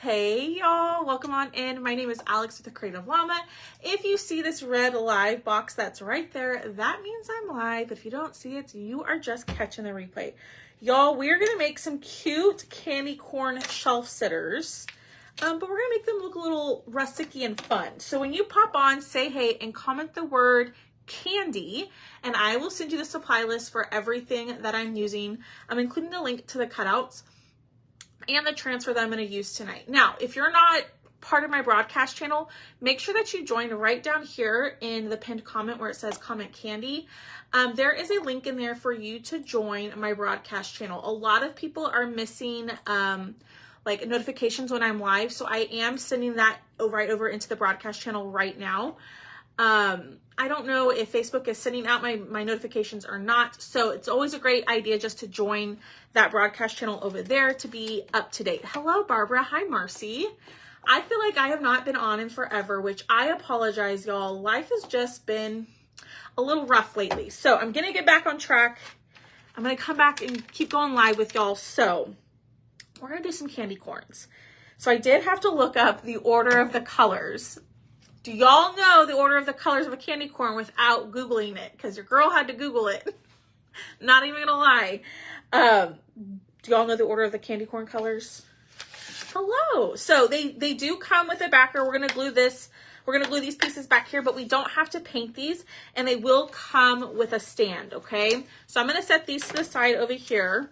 Hey y'all, welcome on in. My name is Alex with the Creative Llama. If you see this red live box that's right there, that means I'm live. If you don't see it, you are just catching the replay. Y'all, we're gonna make some cute candy corn shelf sitters, but we're gonna make them look a little rusticy and fun. So when you pop on, say hey and comment the word candy, and I will send you the supply list for everything that I'm using. I'm including the link to the cutouts and the transfer that I'm going to use tonight. Now, if you're not part of my broadcast channel, make sure that you join right down here in the pinned comment where it says comment candy. There is a link in there for you to join my broadcast channel. A lot of people are missing like notifications when I'm live, so I am sending that right over into the broadcast channel right now. I don't know if Facebook is sending out my notifications or not, so it's always a great idea just to join that broadcast channel over there to be up to date. Hello, Barbara. Hi, Marcy. I feel like I have not been on in forever, which I apologize, y'all. Life has just been a little rough lately, so I'm going to get back on track. I'm going to come back and keep going live with y'all, so we're going to do some candy corns. So I did have to look up the order of the colors. Do y'all know the order of the colors of a candy corn without Googling it? Because your girl had to Google it. Not even gonna lie. Do y'all know the order of the candy corn colors? Hello. So they do come with a backer. We're gonna glue this. We're gonna glue these pieces back here, but we don't have to paint these, and they will come with a stand, okay? So I'm gonna set these to the side over here.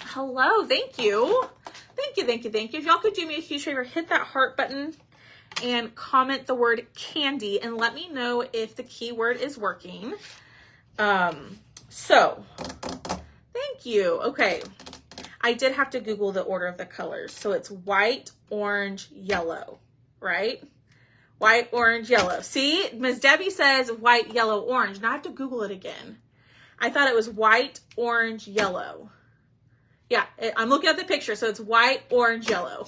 Hello, thank you. Thank you, thank you, thank you. If y'all could do me a huge favor, hit that heart button and comment the word candy and let me know if the keyword is working. So thank you. Okay. I did have to Google the order of the colors. So it's white, orange, yellow, right? White, orange, yellow. See, Miss Debbie says white, yellow, orange. Now I have to Google it again. I thought it was white, orange, yellow. Yeah, I'm looking at the picture. So it's white, orange, yellow.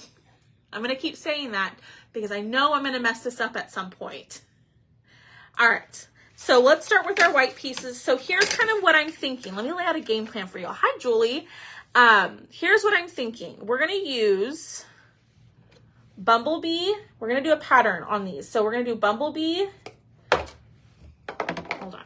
I'm going to keep saying that because I know I'm going to mess this up at some point. All right. So let's start with our white pieces. So here's kind of what I'm thinking. Let me lay out a game plan for y'all. Hi, Julie. Here's what I'm thinking. We're going to use Bumblebee. We're going to do a pattern on these. So we're going to do Bumblebee. Hold on.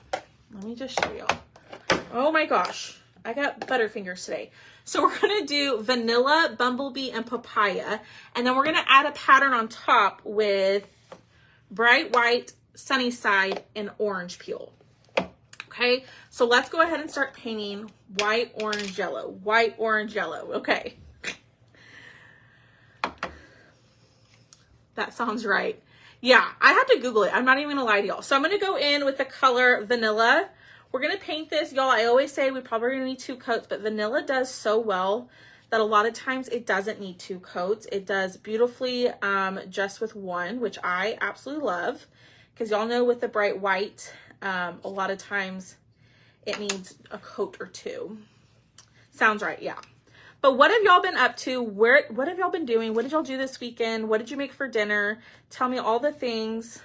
Let me just show y'all. Oh my gosh. I got butterfingers today. So we're going to do vanilla, bumblebee, and papaya. And then we're going to add a pattern on top with bright white, sunny side, and orange peel. Okay, so let's go ahead and start painting white, orange, yellow. White, orange, yellow. Okay. That sounds right. Yeah, I have to Google it. I'm not even going to lie to y'all. So I'm going to go in with the color vanilla. We're going to paint this, y'all. I always say we probably going to need 2 coats, but vanilla does so well that a lot of times it doesn't need 2 coats. It does beautifully just with 1, which I absolutely love because y'all know with the bright white, a lot of times it needs a coat or 2. Sounds right, yeah. But what have y'all been up to? What have y'all been doing? What did y'all do this weekend? What did you make for dinner? Tell me all the things.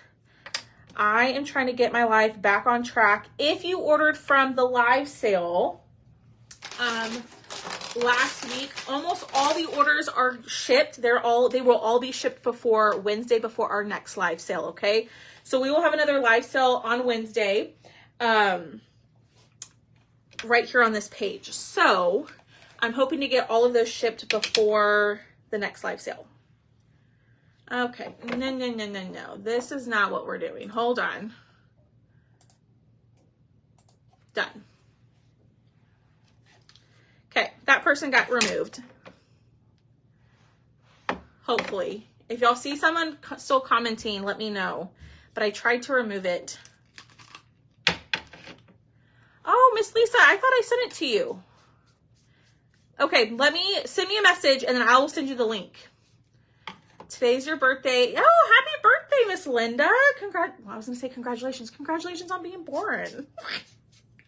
I am trying to get my life back on track. If you ordered from the live sale last week, almost all the orders are shipped. They will all be shipped before Wednesday, before our next live sale, okay? So we will have another live sale on Wednesday, right here on this page. So I'm hoping to get all of those shipped before the next live sale. Okay, no. This is not what we're doing. Hold on. Done. Okay, that person got removed. Hopefully. If y'all see someone still commenting, let me know. But I tried to remove it. Oh, Miss Lisa, I thought I sent it to you. Okay, send me a message and then I will send you the link. Today's your birthday. Oh, happy birthday, Miss Linda. I was going to say congratulations. Congratulations on being born.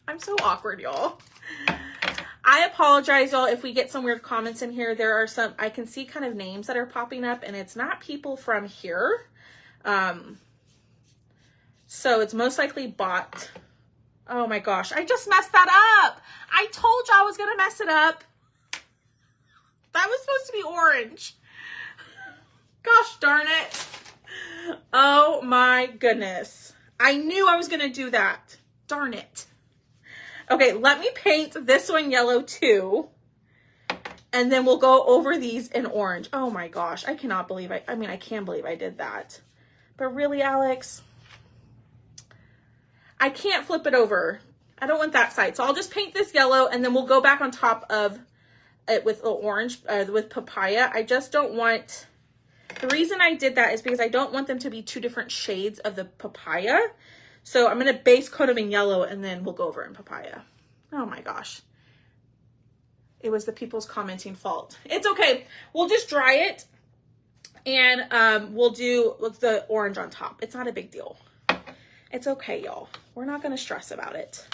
I'm so awkward, y'all. I apologize, y'all, if we get some weird comments in here. There are some, I can see kind of names that are popping up, and it's not people from here. So it's most likely bot. Oh my gosh, I just messed that up. I told y'all I was going to mess it up. That was supposed to be orange. Gosh darn it. Oh my goodness. I knew I was going to do that. Darn it. Okay, let me paint this one yellow too. And then we'll go over these in orange. Oh my gosh, I cannot believe I can't believe I did that. But really, Alex, I can't flip it over. I don't want that side. So I'll just paint this yellow and then we'll go back on top of it with orange, with papaya. I just don't want, the reason I did that is because I don't want them to be two different shades of the papaya. So I'm going to base coat them in yellow and then we'll go over in papaya. Oh my gosh. It was the people's commenting fault. It's okay. We'll just dry it and we'll do the orange on top. It's not a big deal. It's okay, y'all. We're not going to stress about it.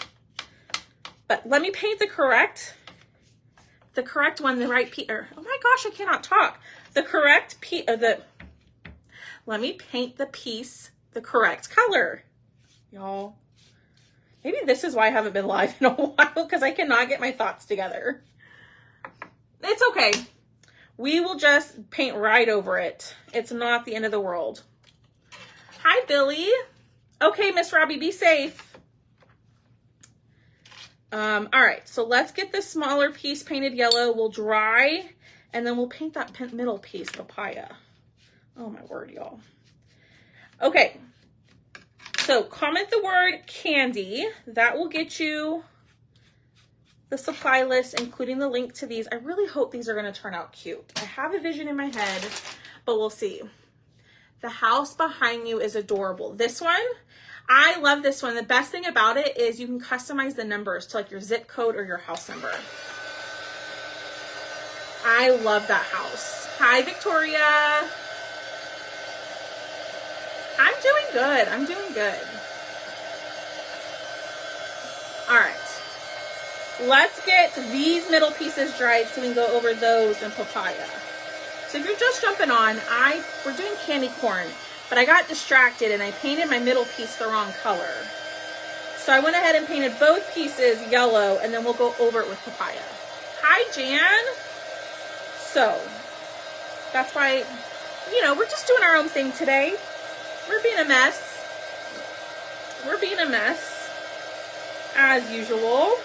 But let me paint the correct one, the right piece. Oh my gosh, I cannot talk. The correct piece, let me paint the piece the correct color, y'all. Maybe this is why I haven't been live in a while, because I cannot get my thoughts together. It's okay. We will just paint right over it. It's not the end of the world. Hi, Billy. Okay, Miss Robbie, be safe. All right, so let's get this smaller piece painted yellow. We'll dry, and then we'll paint that middle piece papaya. Oh my word, y'all. Okay, so comment the word candy. That will get you the supply list, including the link to these. I really hope these are going to turn out cute. I have a vision in my head, but we'll see. The house behind you is adorable. This one, I love this one. The best thing about it is you can customize the numbers to like your zip code or your house number. I love that house. Hi, Victoria. I'm doing good. I'm doing good. All right. Let's get these middle pieces dried so we can go over those in papaya. So if you're just jumping on, we're doing candy corn, but I got distracted and I painted my middle piece the wrong color. So I went ahead and painted both pieces yellow, and then we'll go over it with papaya. Hi, Jan. So that's why, you know, we're just doing our own thing today. We're being a mess. We're being a mess as usual.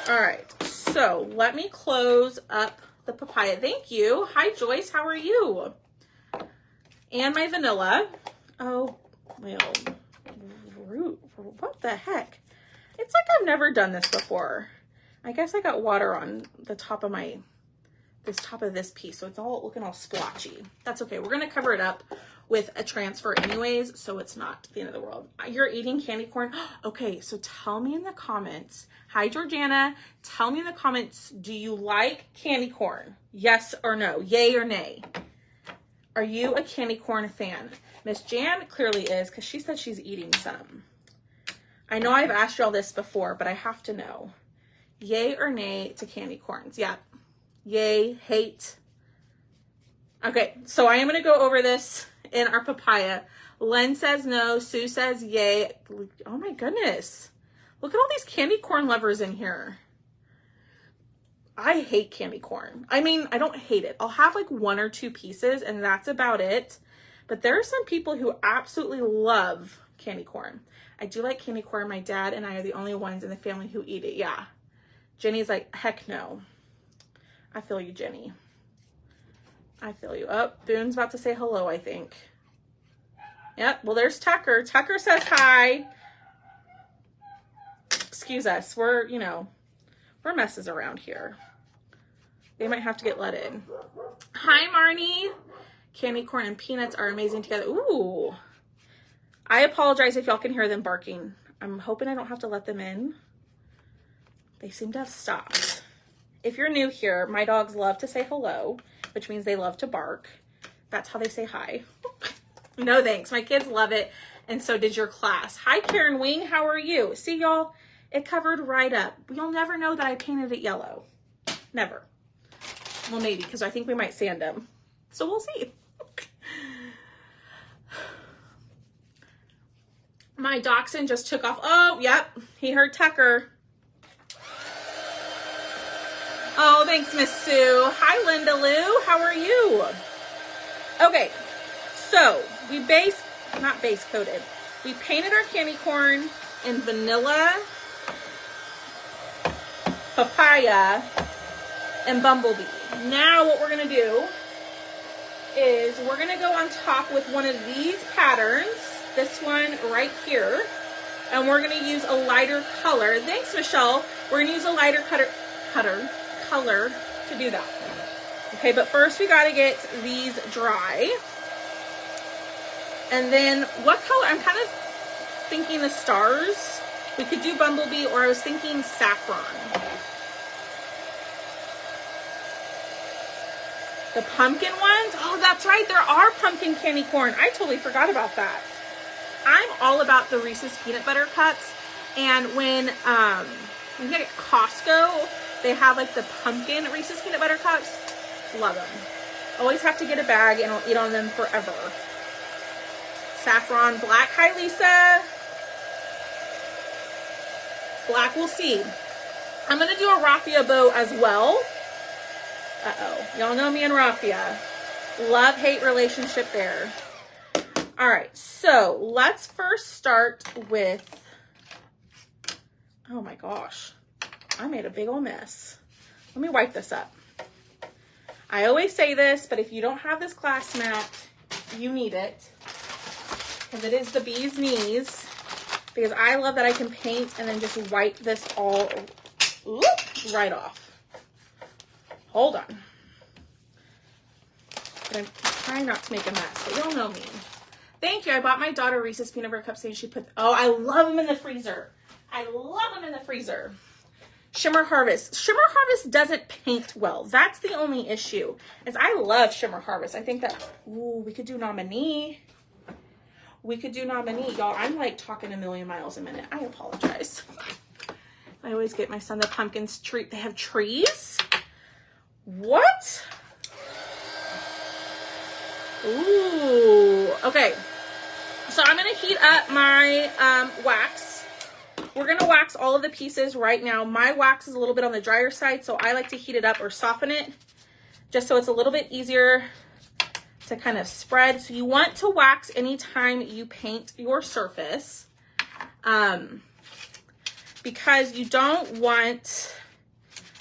All right, so let me close up the papaya. Thank you. Hi, Joyce. How are you? And my vanilla. Oh, well, what the heck? It's like I've never done this before. I guess I got water on the top of this piece, so it's all looking all splotchy. That's okay. We're going to cover it up with a transfer anyways, so it's not the end of the world. You're eating candy corn? Okay, so tell me in the comments. Hi, Georgiana. Tell me in the comments, do you like candy corn? Yes or no? Yay or nay? Are you a candy corn fan? Miss Jan clearly is, because she said she's eating some. I know I've asked y'all this before, but I have to know. Yay or nay to candy corns? Yeah. Yay, hate. Okay, so I am going to go over this in our papaya. Len says no. Sue says yay. Oh my goodness. Look at all these candy corn lovers in here. I hate candy corn. I mean, I don't hate it. I'll have like one or two pieces and that's about it. But there are some people who absolutely love candy corn. I do like candy corn. My dad and I are the only ones in the family who eat it. Yeah. Jenny's like, heck no. I feel you, Jenny. I feel you. Oh, Boone's about to say hello, I think. Yep, well, there's Tucker. Tucker says hi. Excuse us. We're messes around here. They might have to get let in. Hi, Marnie. Candy corn and peanuts are amazing together. Ooh. I apologize if y'all can hear them barking. I'm hoping I don't have to let them in. They seem to have stopped. If you're new here, my dogs love to say hello, which means they love to bark. That's how they say hi. No thanks. My kids love it, and so did your class. Hi, Karen Wing. How are you? See, y'all, it covered right up. You'll never know that I painted it yellow. Never. Well, maybe, because I think we might sand them. So we'll see. My dachshund just took off. Oh, yep. He heard Tucker. Oh, thanks, Miss Sue. Hi, Linda Lou. How are you? Okay, so we not base coated. We painted our candy corn in vanilla, papaya, and bumblebee. Now what we're gonna do is we're gonna go on top with one of these patterns, this one right here, and we're gonna use a lighter color. Thanks, Michelle. We're gonna use a lighter color to do that. Okay, but first we gotta get these dry. And then what color? I'm kind of thinking the stars. We could do bumblebee, or I was thinking saffron. The pumpkin ones? Oh, that's right. There are pumpkin candy corn. I totally forgot about that. I'm all about the Reese's peanut butter cups. And when you get at Costco, they have like the pumpkin Reese's peanut butter cups. Love them. Always have to get a bag and I'll eat on them forever. Saffron black. Hi, Lisa. Black, we'll see. I'm going to do a raffia bow as well. Uh-oh. Y'all know me and raffia. Love-hate relationship there. All right. So let's first start with... Oh my gosh. I made a big old mess. Let me wipe this up. I always say this, but if you don't have this glass mat, you need it. Because it is the bee's knees. Because I love that I can paint and then just wipe this all right off. Hold on. But I'm trying not to make a mess, but you'll know me. Thank you. I bought my daughter Reese's peanut butter cups and she put, oh, I love them in the freezer. I love them in the freezer. Shimmer Harvest. Shimmer Harvest doesn't paint well. That's the only issue. Is I love Shimmer Harvest. I think that, ooh, we could do nominee. We could do nominee. Y'all, I'm like talking a million miles a minute. I apologize. I always get my son the pumpkins tree. They have trees? What? Ooh. Okay. So I'm going to heat up my wax. We're going to wax all of the pieces right now. My wax is a little bit on the drier side, so I like to heat it up or soften it just so it's a little bit easier to kind of spread. So you want to wax anytime you paint your surface because you don't want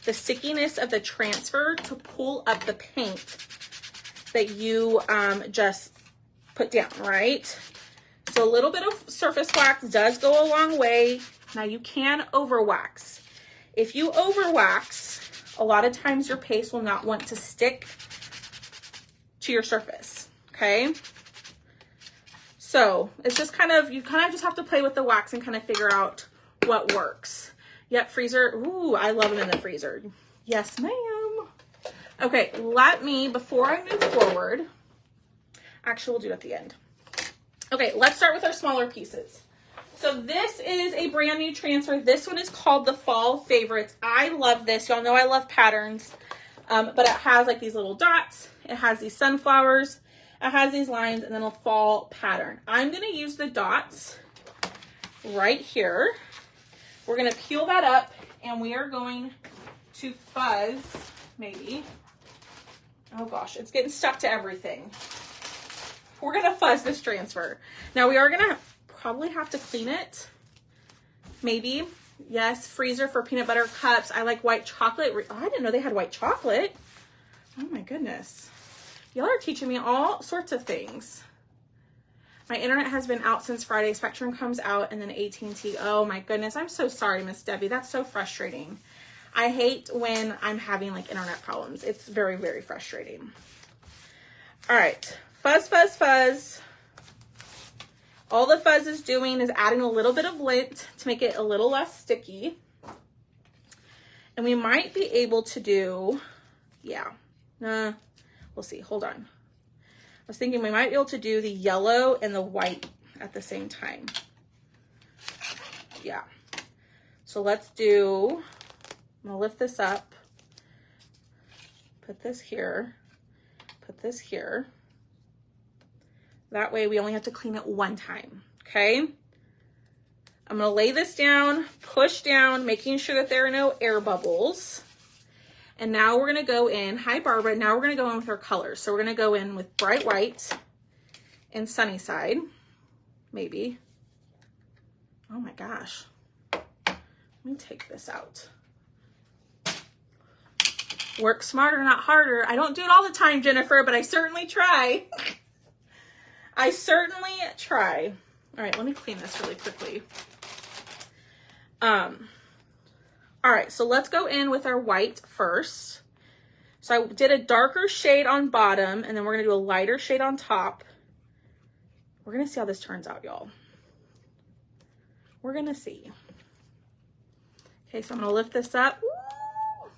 the stickiness of the transfer to pull up the paint that you just put down, right? So a little bit of surface wax does go a long way. Now you can over wax. If you over wax, a lot of times your paste will not want to stick to your surface, okay? So it's just kind of, you kind of just have to play with the wax and kind of figure out what works. Yep, freezer. Ooh, I love them in the freezer. Yes, ma'am. Okay, let me, before I move forward, actually we'll do it at the end. Okay, let's start with our smaller pieces. So this is a brand new transfer. This one is called the Fall Favorites. I love this. Y'all know I love patterns, but it has like these little dots. It has these sunflowers. It has these lines and then a fall pattern. I'm going to use the dots right here. We're going to peel that up and we are going to fuzz, maybe. Oh gosh, it's getting stuck to everything. We're going to fuzz this transfer. Now we are going to probably have to clean it. Maybe. Yes, freezer for peanut butter cups. I like white chocolate. Oh, I didn't know they had white chocolate. Oh my goodness. Y'all are teaching me all sorts of things. My internet has been out since Friday. Spectrum comes out and then AT&T. Oh my goodness. I'm so sorry, Miss Debbie. That's so frustrating. I hate when I'm having like internet problems. It's very, very frustrating. All right. Fuzz, fuzz, fuzz. All the fuzz is doing is adding a little bit of lint to make it a little less sticky. And we might be able to do, yeah, we'll see. Hold on. I was thinking we might be able to do the yellow and the white at the same time. Yeah. So let's do, I'm gonna lift this up, put this here, put this here. That way we only have to clean it one time, okay? I'm gonna lay this down, push down, making sure that there are no air bubbles. And now we're gonna go in, hi Barbara, now we're gonna go in with our colors. So we're gonna go in with Bright White and Sunnyside, maybe. Oh my gosh. Let me take this out. Work smarter, not harder. I don't do it all the time, Jennifer, but I certainly try. I certainly try. All right, let me clean this really quickly. All right, so let's go in with our white first. So I did a darker shade on bottom, and then we're gonna do a lighter shade on top. We're gonna see how this turns out, y'all. We're gonna see. Okay, so I'm gonna lift this up. Woo!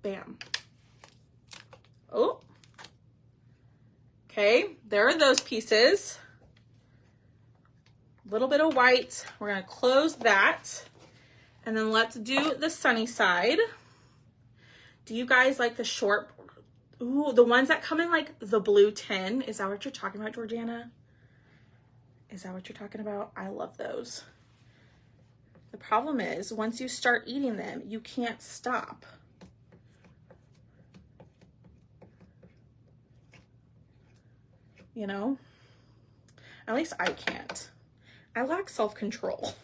Bam. Oh. Okay, there are those pieces. A little bit of white. We're gonna close that. And then let's do the Sunnyside. Do you guys like the short, ooh, the ones that come in like the blue tin? Is that what you're talking about, Georgiana? Is that what you're talking about? I love those. The problem is, once you start eating them, you can't stop. You know? At least I can't. I lack self-control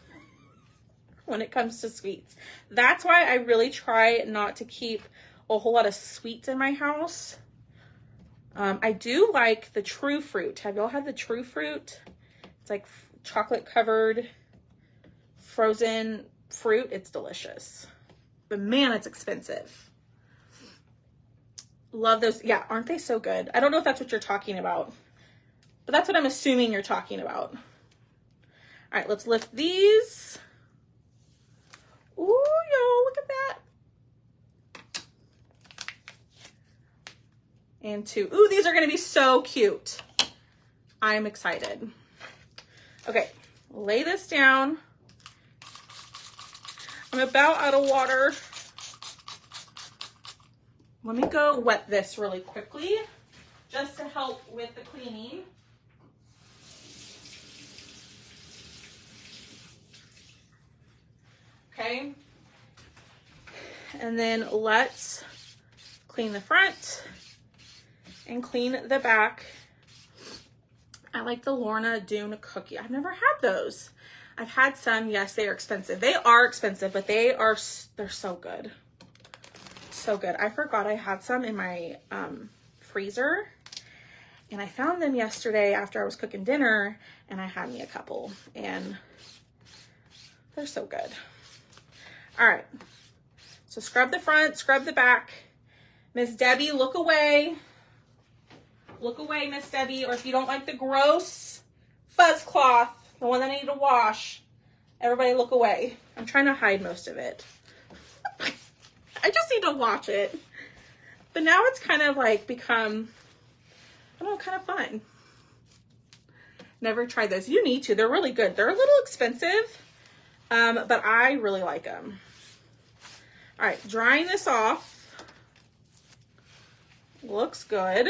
when it comes to sweets. That's why I really try not to keep a whole lot of sweets in my house. I do like the True Fruit. Have y'all had the True Fruit? It's like chocolate covered frozen fruit. It's delicious. But man, it's expensive. Love those. Yeah, aren't they so good? I don't know if that's what you're talking about, but that's what I'm assuming you're talking about. All right, let's lift these. Ooh, y'all, look at that. And two. Ooh, these are gonna be so cute. I'm excited. Okay, lay this down. I'm about out of water. Let me go wet this really quickly, just to help with the cleaning. Okay. And then let's clean the front and clean the back. I like the Lorna Doone cookie. I've never had those. I've had some. Yes, they are expensive. They are expensive, but they're so good. So good. I forgot I had some in my freezer, and I found them yesterday after I was cooking dinner, and I had me a couple, and they're so good. All right. So scrub the front, scrub the back. Miss Debbie, look away. Look away, Miss Debbie, or if you don't like the gross fuzz cloth, the one that I need to wash, everybody look away. I'm trying to hide most of it. I just need to watch it. But now it's kind of like become, I don't know, kind of fun. Never tried those. You need to. They're really good. They're a little expensive, but I really like them. All right, drying this off. Looks good.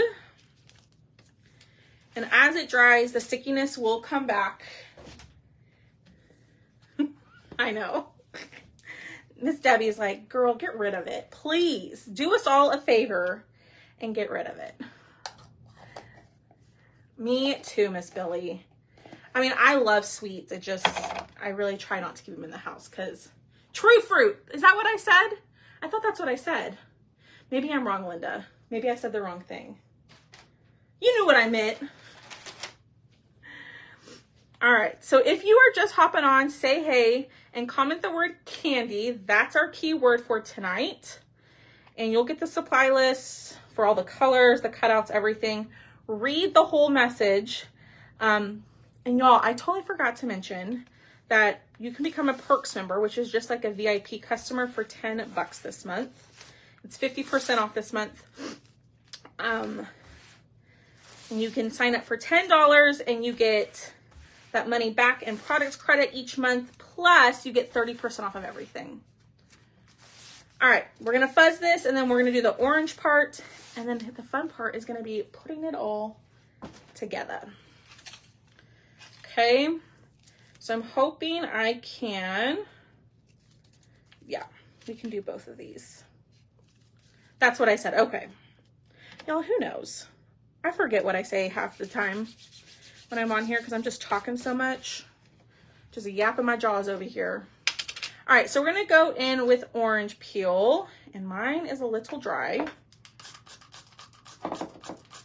And as it dries, the stickiness will come back. I know. Miss Debbie's like, girl, get rid of it. Please do us all a favor and get rid of it. Me too, Miss Billy. I mean, I love sweets. It just, I really try not to keep them in the house because True Fruit. Is that what I said? I thought that's what I said. Maybe I'm wrong, Linda. Maybe I said the wrong thing. You knew what I meant. All right, so if you are just hopping on, say hey and comment the word candy. That's our keyword for tonight. And you'll get the supply list for all the colors, the cutouts, everything. Read the whole message. And y'all, I totally forgot to mention that you can become a Perks member, which is just like a VIP customer for $10 this month. It's 50% off this month. And you can sign up for $10 and you get that money back in products credit each month, plus you get 30% off of everything. All right, we're gonna fuzz this and then we're gonna do the orange part, and then the fun part is gonna be putting it all together. Okay, so I'm hoping I can, yeah, we can do both of these. That's what I said. Okay. Y'all, who knows? I forget what I say half the time when I'm on here because I'm just talking so much. Just yapping my jaws over here. All right, so we're gonna go in with orange peel, and mine is a little dry.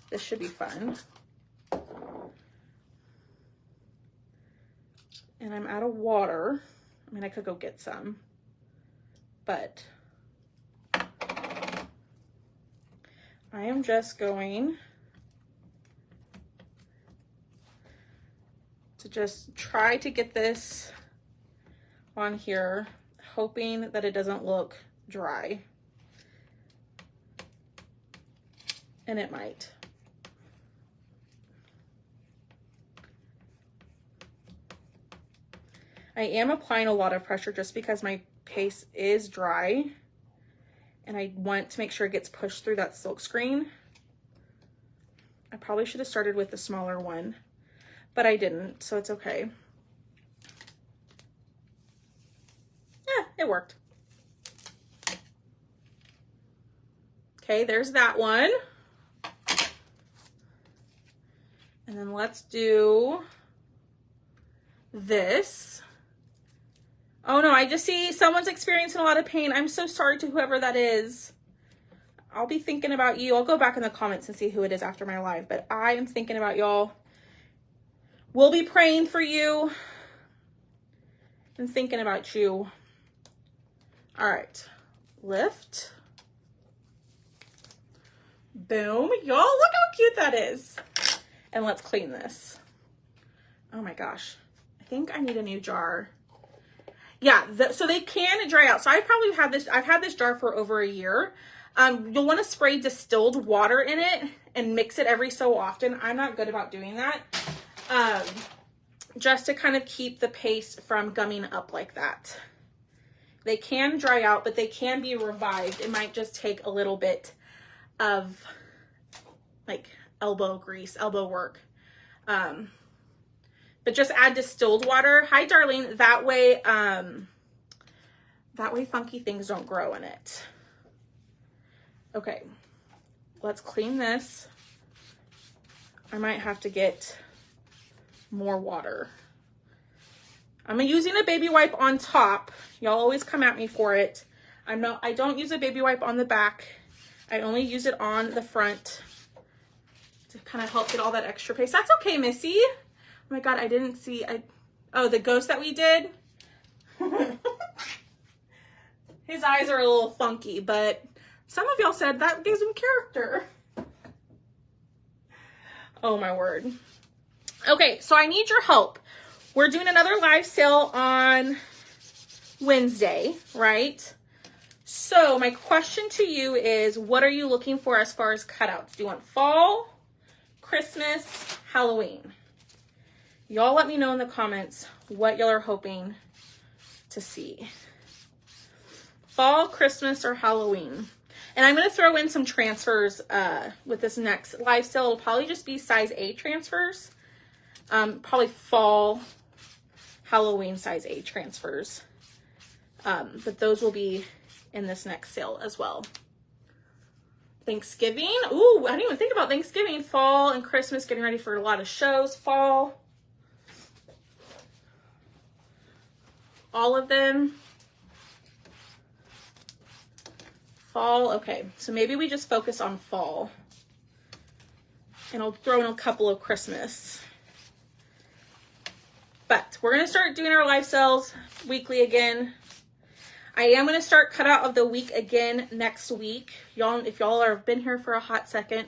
This should be fun. And I'm out of water. I mean, I could go get some, but I am just going to just try to get this on here, hoping that it doesn't look dry. And it might. I am applying a lot of pressure just because my paste is dry and I want to make sure it gets pushed through that silk screen. I probably should have started with the smaller one, but I didn't, so it's okay. Yeah, it worked. Okay, there's that one. And then let's do this. Oh no, I just see someone's experiencing a lot of pain. I'm so sorry to whoever that is. I'll be thinking about you. I'll go back in the comments and see who it is after my live, but I am thinking about y'all. We'll be praying for you and thinking about you. All right, lift. Boom. Y'all, look how cute that is. And let's clean this. Oh my gosh. I think I need a new jar. Yeah, so they can dry out. So I've had this jar for over a year. You'll want to spray distilled water in it and mix it every so often. I'm not good about doing that. Just to kind of keep the paste from gumming up like that. They can dry out, but they can be revived. It might just take a little bit of like elbow grease, elbow work. But just add distilled water. Hi, darling. That way funky things don't grow in it. Okay, let's clean this. I might have to get more water. I'm using a baby wipe on top. Y'all always come at me for it. I don't use a baby wipe on the back. I only use it on the front to kind of help get all that extra paste. That's okay, Missy. Oh my God, I didn't see, oh, the ghost that we did. His eyes are a little funky, but some of y'all said that gives him character. Oh my word. Okay, so I need your help. We're doing another live sale on Wednesday, right? So my question to you is, what are you looking for as far as cutouts? Do you want fall, Christmas, Halloween? Y'all let me know in the comments what y'all are hoping to see. Fall, Christmas, or Halloween. And I'm going to throw in some transfers with this next live sale. It'll probably just be size A transfers. Probably fall, Halloween size A transfers. But those will be in this next sale as well. Thanksgiving. Ooh, I didn't even think about Thanksgiving. Fall and Christmas, getting ready for a lot of shows. Fall. All of them. Fall. Okay, so maybe we just focus on fall. And I'll throw in a couple of Christmas. But we're going to start doing our live sales weekly again. I am going to start cutout of the week again next week. Y'all, if y'all have been here for a hot second,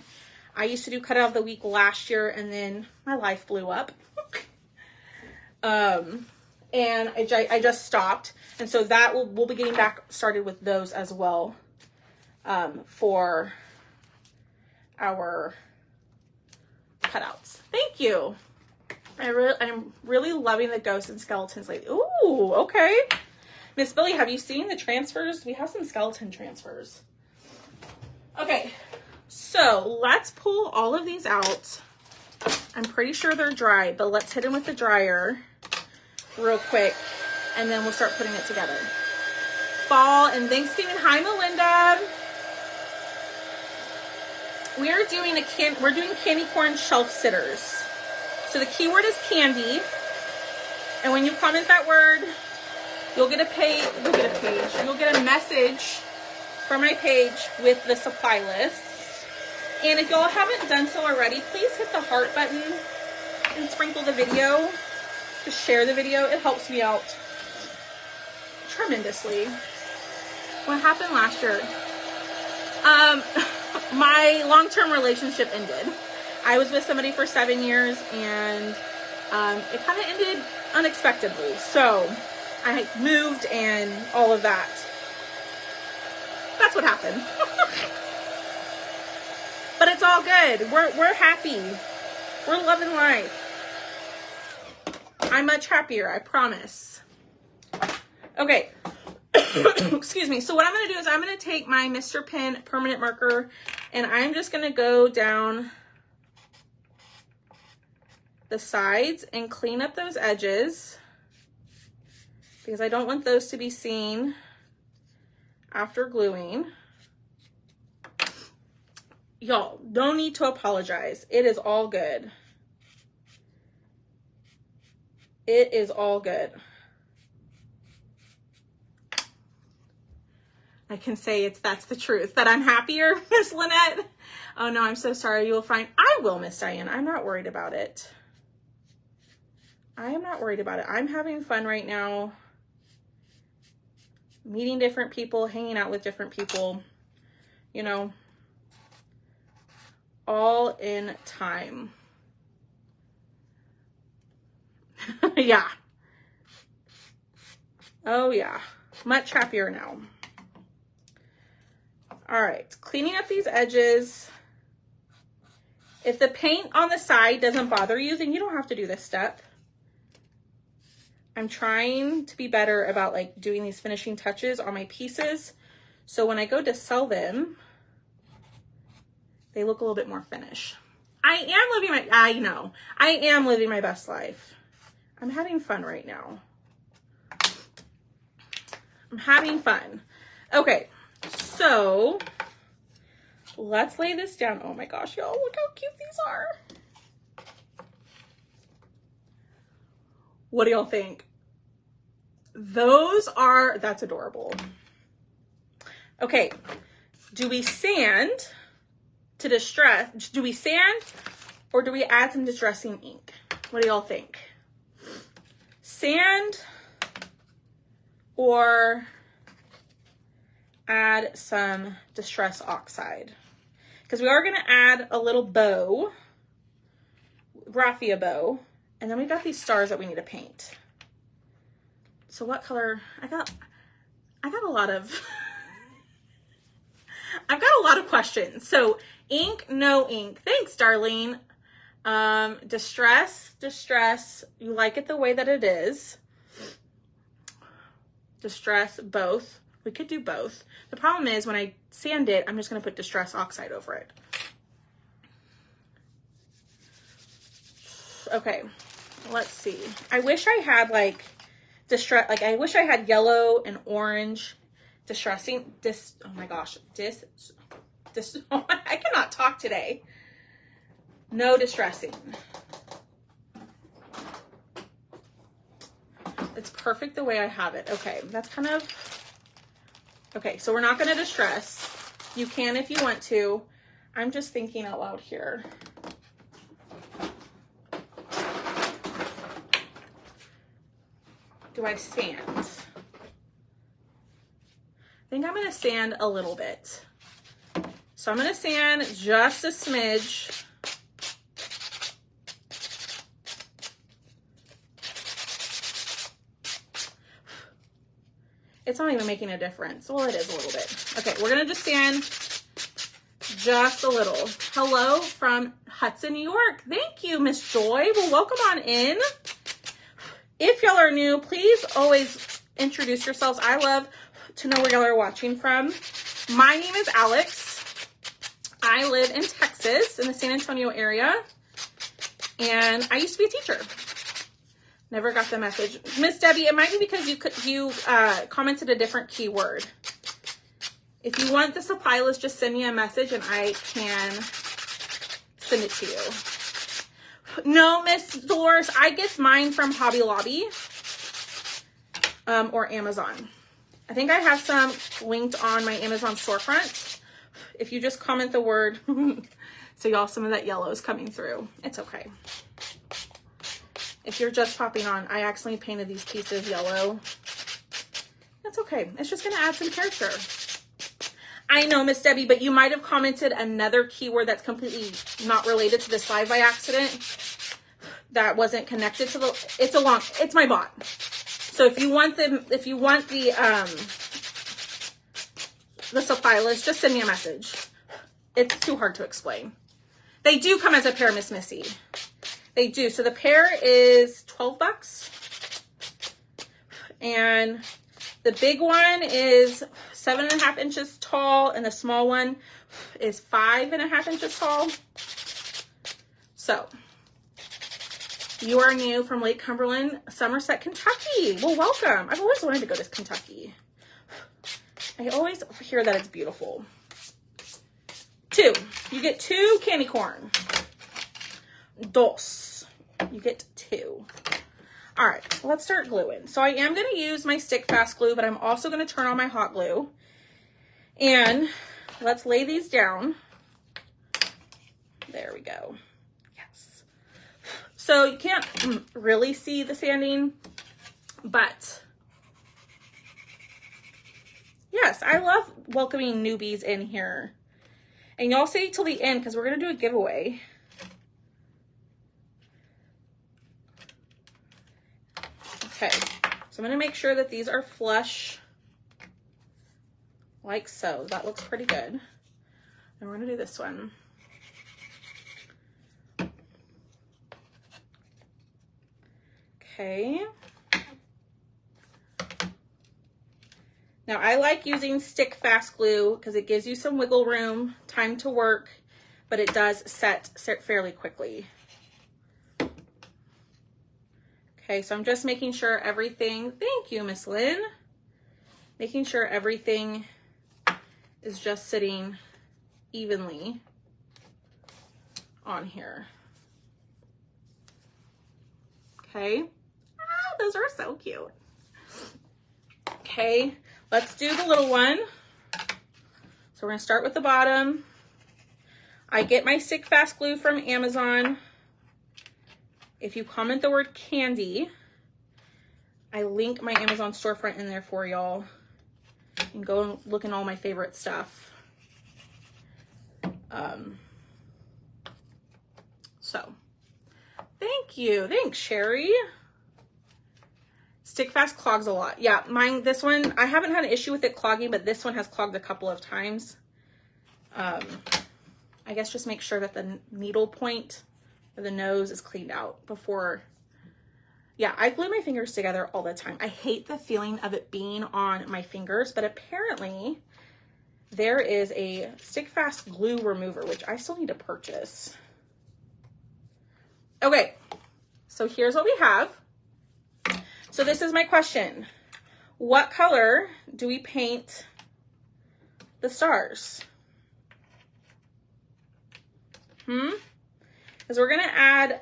I used to do cutout of the week last year and then my life blew up. And I just stopped. And so that we'll be getting back started with those as well for our cutouts. Thank you. I'm really loving the ghosts and skeletons lately. Ooh, okay. Miss Billy, have you seen the transfers? We have some skeleton transfers. Okay, so let's pull all of these out. I'm pretty sure they're dry, but let's hit them with the dryer real quick, and then we'll start putting it together. Fall and Thanksgiving. Hi, Melinda. we're doing candy corn shelf sitters. So the keyword is candy. And when you comment that word, you'll get a message from my page with the supply list. And if y'all haven't done so already, please hit the heart button and sprinkle the video. Just share the video. It helps me out tremendously. What happened last year? My long-term relationship ended. I was with somebody for 7 years, and it kind of ended unexpectedly. So I moved and all of that. That's what happened. But it's all good. We're happy. We're loving life. I'm much happier, I promise. Okay. Excuse me. So what I'm going to do is I'm going to take my Mr. Pen permanent marker, and I'm just going to go down the sides and clean up those edges because I don't want those to be seen after gluing. Y'all, no need to apologize. It is all good. It is all good. I can say that's the truth, that I'm happier, Miss Lynette. Oh no, I'm so sorry. You will find, I will, Miss Diane. I'm not worried about it. I am not worried about it. I'm having fun right now. Meeting different people, hanging out with different people, you know, all in time. Yeah. Oh yeah. Much happier now. All right. Cleaning up these edges. If the paint on the side doesn't bother you, then you don't have to do this step. I'm trying to be better about like doing these finishing touches on my pieces. So when I go to sell them, they look a little bit more finished. I am living my best life. I'm having fun right now. I'm having fun. Okay, so let's lay this down. Oh my gosh, y'all, look how cute these are. What do y'all think? That's adorable. Okay, do we sand to distress? Do we sand or do we add some distressing ink? What do y'all think? Sand or add some Distress Oxide? Because we are going to add a little bow, raffia bow, and then we've got these stars that we need to paint. So what color? I got a lot of I've got a lot of questions. So ink, no ink. Thanks, Darlene. Distress. You like it the way that it is. Distress, both. We could do both. The problem is when I sand it, I'm just going to put Distress Oxide over it. Okay, let's see. I wish I had like I wish I had yellow and orange distressing. Oh my gosh, I cannot talk today. No distressing. It's perfect the way I have it. Okay, that's kind of, okay, so we're not going to distress. You can if you want to. I'm just thinking out loud here. Do I sand? I think I'm going to sand a little bit. So I'm going to sand just a smidge. It's not even making a difference. Well, it is a little bit. Okay, we're going to just sand just a little. Hello from Hudson, New York. Thank you, Miss Joy. Well, welcome on in. If y'all are new, please always introduce yourselves. I love to know where y'all are watching from. My name is Alex. I live in Texas, in the San Antonio area, and I used to be a teacher. Never got the message. Miss Debbie, it might be because you commented a different keyword. If you want the supply list, just send me a message and I can send it to you. No, Miss Dolores, I get mine from Hobby Lobby or Amazon. I think I have some linked on my Amazon storefront. If you just comment the word, so y'all, some of that yellow is coming through. It's okay. If you're just popping on, I accidentally painted these pieces yellow. That's okay. It's just going to add some character. I know, Miss Debbie, but you might have commented another keyword that's completely not related to this live by accident. That wasn't connected to the, it's my bot. So if you want the supply list, just send me a message. It's too hard to explain. They do come as a pair, Miss Missy. They do. So the pair is $12. And the big one is 7.5 inches tall, and the small one is 5.5 inches tall. So you are new from Lake Cumberland, Somerset, Kentucky. Well, welcome. I've always wanted to go to Kentucky. I always hear that it's beautiful. 2. You get 2 candy corn. Dos. You get 2. All right, let's start gluing. So I am going to use my stick fast glue, but I'm also going to turn on my hot glue. And let's lay these down. There we go. Yes. So you can't really see the sanding, but yes, I love welcoming newbies in here. And y'all stay till the end because we're going to do a giveaway. Okay, so I'm going to make sure that these are flush like so. That looks pretty good. And we're going to do this one. Okay. Now I like using stick fast glue because it gives you some wiggle room, time to work, but it does set fairly quickly. Okay, so I'm just making sure everything, thank you, Miss Lynn. Making sure everything is just sitting evenly on here. Okay. Ah, those are so cute. Okay, let's do the little one. So we're gonna start with the bottom. I get my stick fast glue from Amazon. If you comment the word candy, I link my Amazon storefront in there for y'all. You can go and look in all my favorite stuff. So, thank you. Thanks, Sherry. Stick fast clogs a lot. Yeah, mine, this one, I haven't had an issue with it clogging, but this one has clogged a couple of times. I guess just make sure that the needle point or the nose is cleaned out before. Yeah, I glue my fingers together all the time. I hate the feeling of it being on my fingers, but apparently there is a stick fast glue remover, which I still need to purchase. Okay, so here's what we have. So this is my question. What color do we paint the stars? Because we're gonna add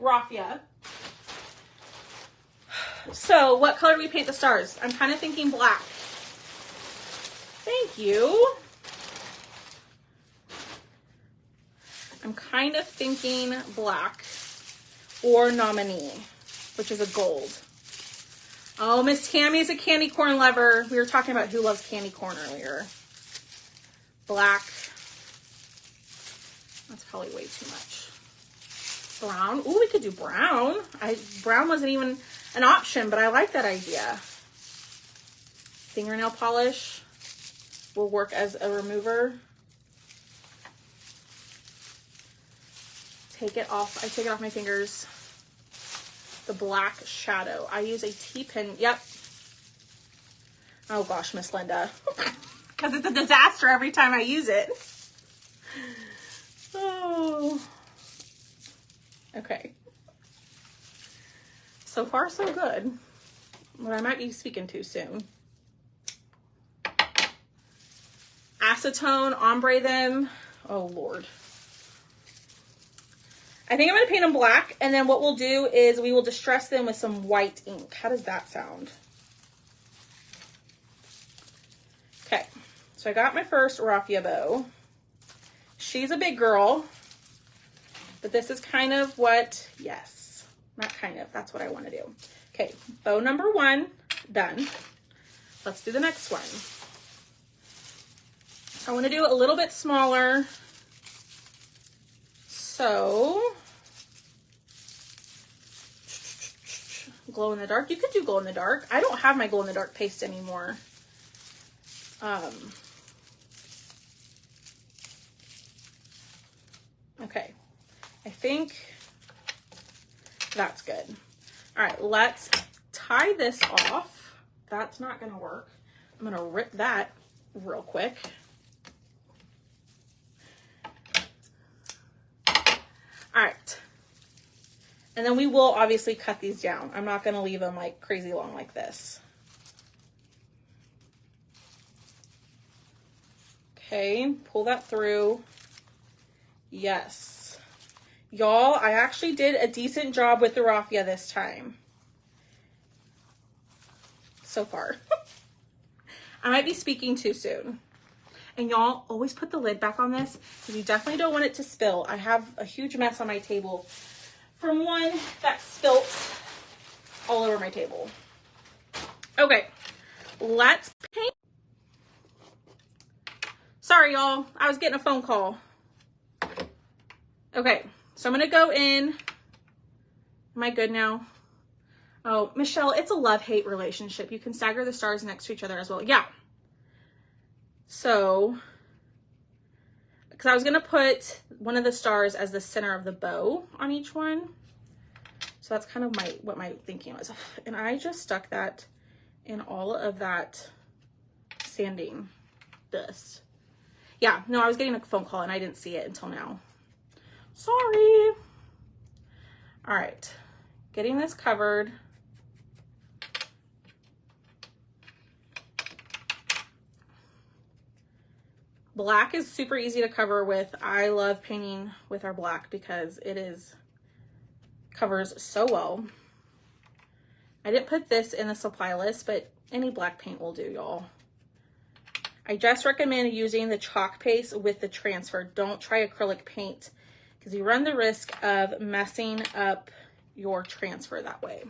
raffia. So what color do we paint the stars? I'm kind of thinking black. Thank you. I'm kind of thinking black or nominee, which is a gold. Oh, Miss Tammy is a candy corn lover. We were talking about who loves candy corn earlier. Black. That's probably way too much. Brown. Ooh, we could do brown. Brown wasn't even an option, but I like that idea. Fingernail polish will work as a remover. Take it off. I take it off my fingers. The black shadow. I use a T-pin. Yep. Oh gosh, Miss Linda. Because it's a disaster every time I use it. Oh. Okay. So far, so good. But I might be speaking too soon. Acetone, ombre them. Oh Lord. I think I'm going to paint them black, and then what we'll do is we will distress them with some white ink. How does that sound? Okay, so I got my first raffia bow. She's a big girl, but this is kind of what, yes, not kind of, that's what I want to do. Okay, bow number 1, done. Let's do the next one. I want to do it a little bit smaller. So, glow in the dark. You could do glow in the dark. I don't have my glow in the dark paste anymore. Okay, I think that's good. All right, let's tie this off. That's not gonna work. I'm gonna rip that real quick. All right. And then we will obviously cut these down. I'm not going to leave them like crazy long like this. Okay, pull that through. Yes. Y'all, I actually did a decent job with the raffia this time. So far. I might be speaking too soon. And y'all, always put the lid back on this because you definitely don't want it to spill. I have a huge mess on my table from one that spilt all over my table. Okay, let's paint. Sorry, y'all. I was getting a phone call. Okay, so I'm going to go in. Am I good now? Oh, Michelle, it's a love-hate relationship. You can stagger the stars next to each other as well. Yeah. So, because I was going to put one of the stars as the center of the bow on each one. So that's kind of what my thinking was. And I just stuck that in all of that sanding dust. Yeah, no, I was getting a phone call and I didn't see it until now. Sorry. All right, getting this covered. Black is super easy to cover with. I love painting with our black because it covers so well. I didn't put this in the supply list, but any black paint will do, y'all. I just recommend using the chalk paste with the transfer. Don't try acrylic paint because you run the risk of messing up your transfer that way.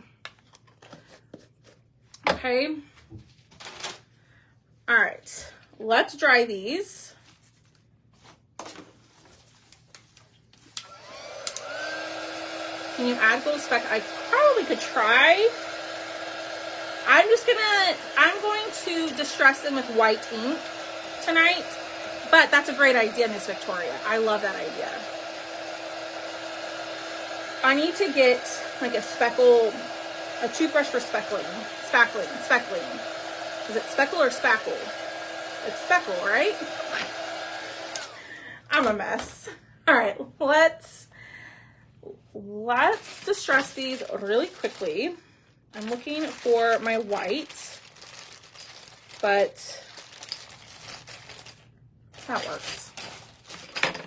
Okay. All right, let's dry these. Can you add gold speck? I probably could try. I'm going to distress them with white ink tonight, but that's a great idea, Miss Victoria. I love that idea. I need to get like a toothbrush for speckling. Is it speckle or spackle? It's speckle, right? I'm a mess. All right, let's distress these really quickly. I'm looking for my white, but that works.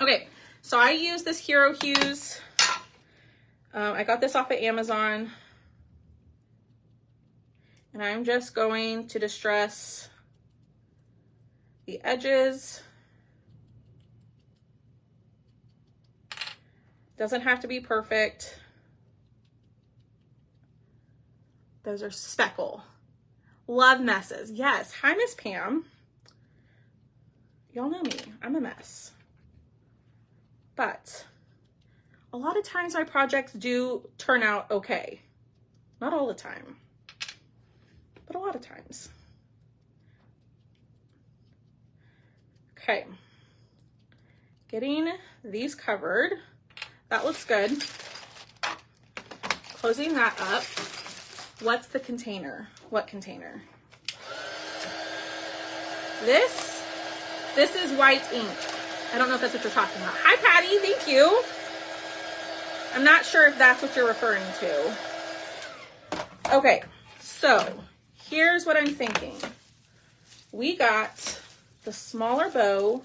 Okay, so I use this Hero Hues. I got this off of Amazon. And I'm just going to distress the edges. Doesn't have to be perfect. Those are speckle. Love messes. Yes. Hi, Miss Pam. Y'all know me. I'm a mess. But a lot of times my projects do turn out okay. Not all the time, but a lot of times. Okay. Getting these covered. That looks good. Closing that up. What's the container? What container? This is white ink. I don't know if that's what you're talking about. Hi, Patty. Thank you. I'm not sure if that's what you're referring to. Okay, so here's what I'm thinking. We got the smaller bow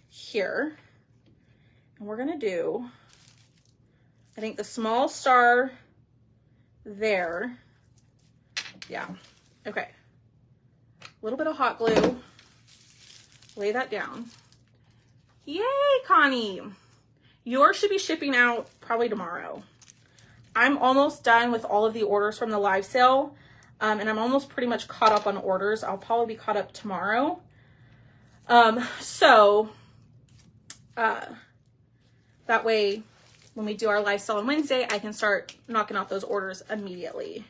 here, and we're gonna do I think the small star there. Yeah. Okay. A little bit of hot glue. Lay that down. Yay, Connie. Yours should be shipping out probably tomorrow. I'm almost done with all of the orders from the live sale. And I'm almost pretty much caught up on orders. I'll probably be caught up tomorrow. That way, when we do our live sale on Wednesday, I can start knocking out those orders immediately.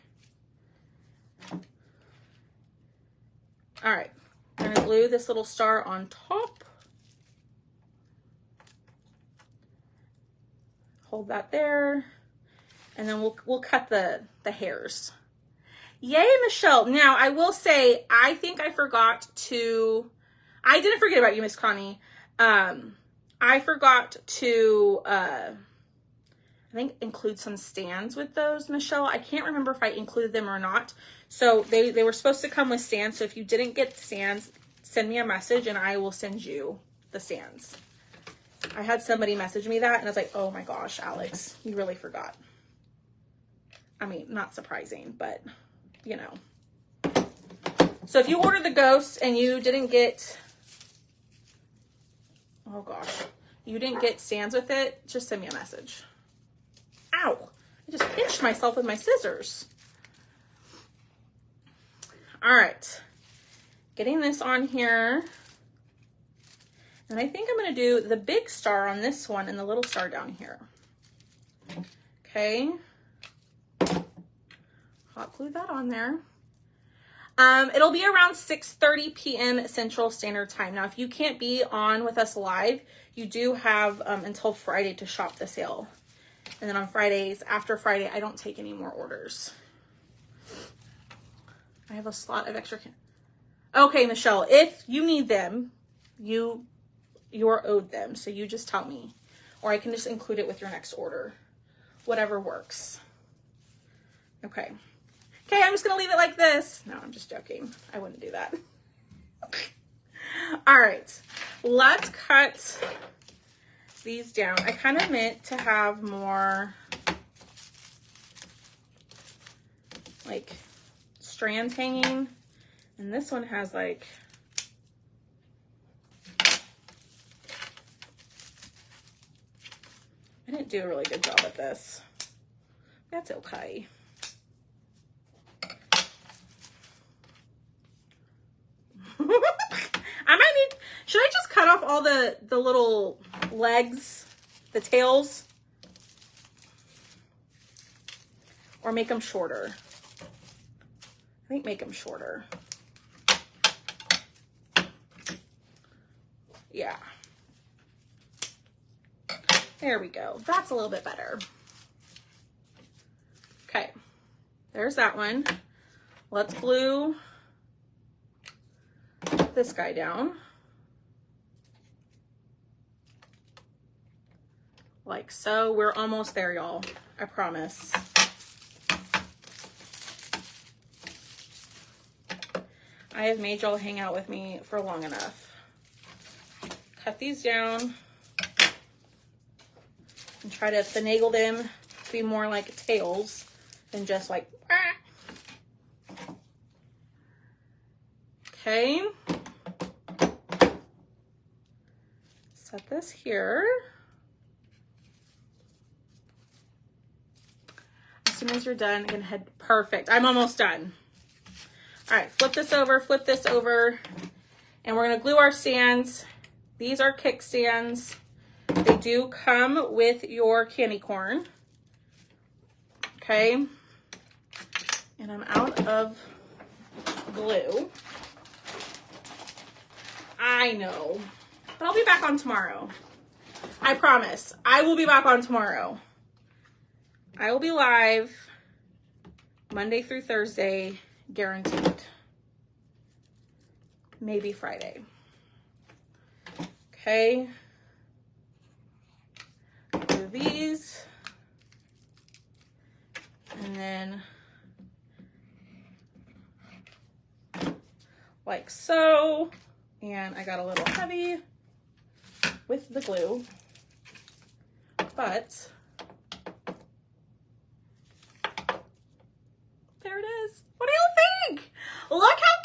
All right, I'm gonna glue this little star on top. Hold that there, and then we'll cut the hairs. Yay, Michelle. Now, I will say, I think I forgot to, I didn't forget about you, Miss Connie. I forgot to, I think, include some stands with those, Michelle. I can't remember if I included them or not. So they were supposed to come with stands. So if you didn't get stands, send me a message and I will send you the stands. I had somebody message me that and I was like, oh my gosh, Alex, you really forgot. I mean, not surprising, but you know. So if you ordered the ghosts and you didn't get, oh gosh, you didn't get stands with it, just send me a message. Ow, I just pinched myself with my scissors. All right, getting this on here. And I think I'm gonna do the big star on this one and the little star down here. Okay. Hot glue that on there. It'll be around 6:30 p.m. Central Standard Time. Now, if you can't be on with us live, you do have until Friday to shop the sale. And then on Fridays, after Friday, I don't take any more orders. I have a slot of extra. Okay, Michelle, if you need them, you are owed them. So you just tell me, or I can just include it with your next order. Whatever works. Okay. Okay, I'm just going to leave it like this. No, I'm just joking. I wouldn't do that. All right, let's cut these down. I kind of meant to have more like strands hanging. And this one has like, I didn't do a really good job at this. That's okay. I might need, should I just cut off all the little legs, the tails? Or make them shorter? I think make them shorter. Yeah. There we go. That's a little bit better. Okay. There's that one. Let's glue this guy down. Like so. We're almost there, y'all. I promise. I have made y'all hang out with me for long enough. Cut these down and try to finagle them to be more like tails than just like, ah. Okay. Set this here. As soon as you're done, you can head, perfect. I'm almost done. All right, flip this over, and we're gonna glue our stands. These are kickstands. They do come with your candy corn. Okay. And I'm out of glue. I know, but I'll be back on tomorrow. I promise, I will be back on tomorrow. I will be live Monday through Thursday, guaranteed. Maybe Friday. Okay. Do these. And then like so. And I got a little heavy with the glue, but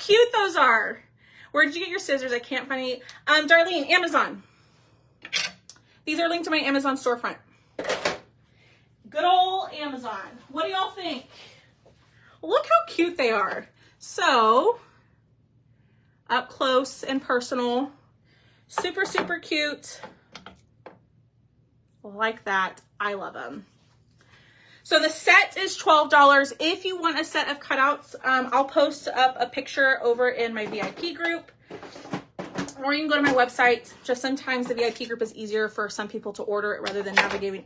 cute those are. Where did you get your scissors? I can't find any. Darlene, Amazon. These are linked to my Amazon storefront. Good old Amazon. What do y'all think? Look how cute they are. So, up close and personal. Super, super cute. Like that. I love them. So the set is $12. If you want a set of cutouts, I'll post up a picture over in my VIP group. Or you can go to my website. Just sometimes the VIP group is easier for some people to order it rather than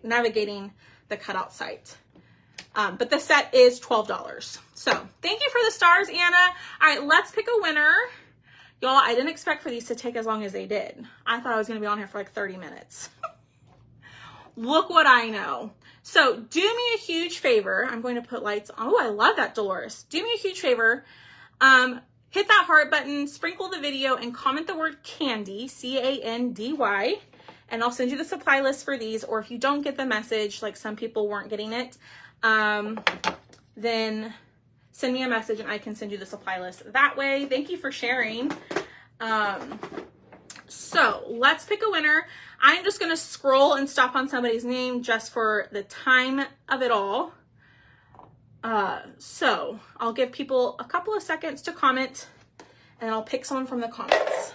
navigating the cutout site. But the set is $12. So thank you for the stars, Anna. All right, let's pick a winner. Y'all, I didn't expect for these to take as long as they did. I thought I was going to be on here for like 30 minutes. Look what I know. So do me a huge favor. I'm going to put lights on. Oh, I love that, Dolores. Do me a huge favor. Hit that heart button, sprinkle the video, and comment the word candy, C-A-N-D-Y, and I'll send you the supply list for these. Or if you don't get the message, like some people weren't getting it, then send me a message and I can send you the supply list that way. Thank you for sharing. So let's pick a winner. I'm just going to scroll and stop on somebody's name just for the time of it all. So I'll give people a couple of seconds to comment and I'll pick someone from the comments.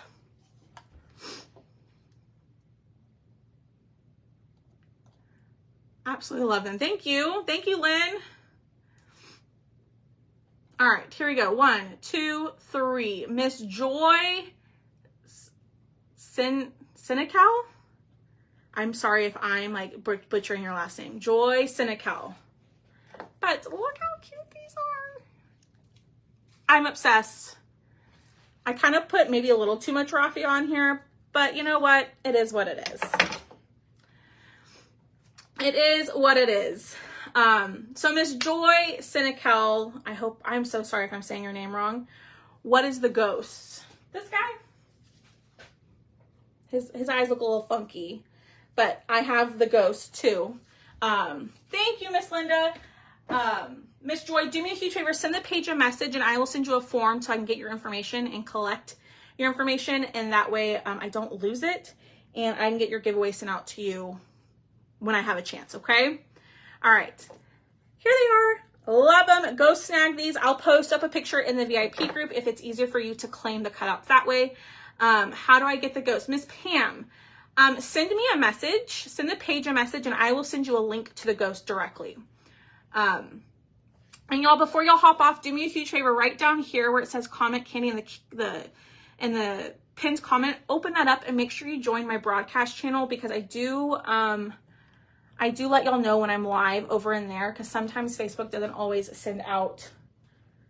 Absolutely love them. Thank you. Thank you, Lynn. All right, here we go. 1, 2, 3. Miss Joy Senecal. I'm sorry if I'm like butchering your last name. Joy Senecal. But look how cute these are. I'm obsessed. I kind of put maybe a little too much raffia on here, but you know what? It is what it is. It is what it is. So Miss Joy Senecal, I'm so sorry if I'm saying your name wrong. What is the ghost? This guy? His eyes look a little funky, but I have the ghost too. Thank you, Miss Linda. Miss Joy, do me a huge favor, send the page a message and I will send you a form so I can get your information and collect your information, and that way I don't lose it and I can get your giveaway sent out to you when I have a chance, okay? All right, here they are. Love them. Go snag these. I'll post up a picture in the VIP group if it's easier for you to claim the cutouts that way. How do I get the ghost? Miss Pam, send me a message, send the page a message, and I will send you a link to the ghost directly. And y'all, before y'all hop off, do me a huge favor, right down here where it says comment candy in the pinned comment, open that up and make sure you join my broadcast channel, because I do let y'all know when I'm live over in there, because sometimes Facebook doesn't always send out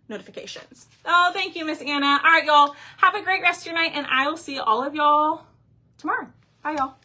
notifications. Oh, thank you, Miss Anna. All right, y'all, have a great rest of your night, and I will see all of y'all tomorrow. Bye, y'all.